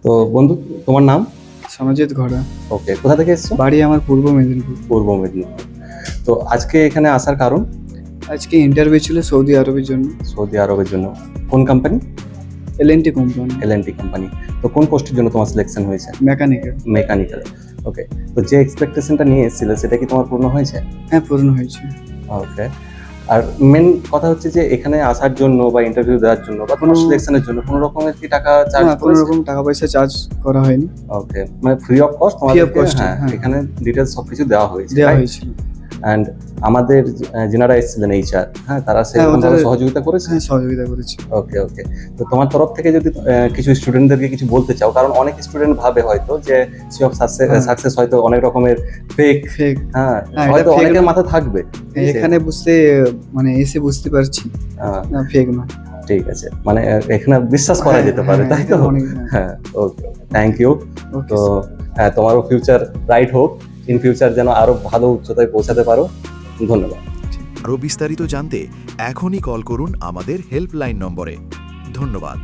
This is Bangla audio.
তো বন্ধু, তোমার নাম? সমাজিত ঘোড়া। ওকে, কোথা থেকে এসছো? বাড়ি আমার পূর্ব মেদিনীপুর। পূর্ব মেদিনীপুর। তো আজকে এখানে আসার কারণ? আজকে ইন্টারভিউ ছিল সৌদি আরবের জন্য। সৌদি আরবের জন্য? কোন company? L&T company. L&T company. তো কোন পোস্টের জন্য তোমার সিলেকশন হয়েছে? মেকানিক্যাল। মেকানিক্যাল। ওকে। তো যে এক্সপেকটেশনটা নিয়ে এসেছিলে সেটা কি তোমার পূর্ণ হয়েছে? হ্যাঁ, পূর্ণ হয়েছে। ওকে। আর মেন কথা হচ্ছে যে এখানে আসার জন্য বা ইন্টারভিউ দেওয়ার জন্য বা কোনো সিলেকশনের জন্য কোনো রকমের কি টাকা চার্জ না, কোনো করেছে? রকম টাকা পয়সা চার্জ করা হয়নি। ওকে, মানে free of cost Free of তোমাদেরকে, cost, হ্যাঁ, হ্যাঁ। এখানে ডিটেলস সবকিছু দেওয়া হয়েছে, দেওয়া right? হয়েছিল। অ্যান্ড আমাদের যেনারা এসেছিলেন এইচআর, হ্যাঁ, তারা হ্যাঁ, সেরকম ভাবে ওদের সহযোগিতা করেছে? হ্যাঁ, সহযোগিতা করেছে। ওকে ওকে। তো তোমার তরফ থেকে যদি কিছু স্টুডেন্টদেরকে কিছু বলতে চাও, কারণ অনেক স্টুডেন্ট ভাবে হয়তো যে সি অফ হ্যাঁ। সাকসেস হয়তো অনেক রকমের ফেক, ফেক। হ্যাঁ, হ্যাঁ, এটা হয়তো fake অনেকের না। মাথায় থাকবে। এখানে মানে এসে বুঝতে পারছি হ্যাঁ, না, ফেক না। ঠিক আছে, মানে এখানে বিশ্বাস করা হ্যাঁ, যেতে পারে, হ্যাঁ, তাই তো? এখানে অনেক, হ্যাঁ, ওকে, থ্যাংক ইউ। ওকে তো হ্যাঁ, তোমারও ফিউচার ব্রাইট হোক, ইন ফিউচার যেন আরো ভালো উচ্চতায় পৌঁছাতে পারো। ধন্যবাদ। আরও বিস্তারিত জানতে এখনই কল করুন আমাদের হেল্পলাইন নম্বরে। ধন্যবাদ।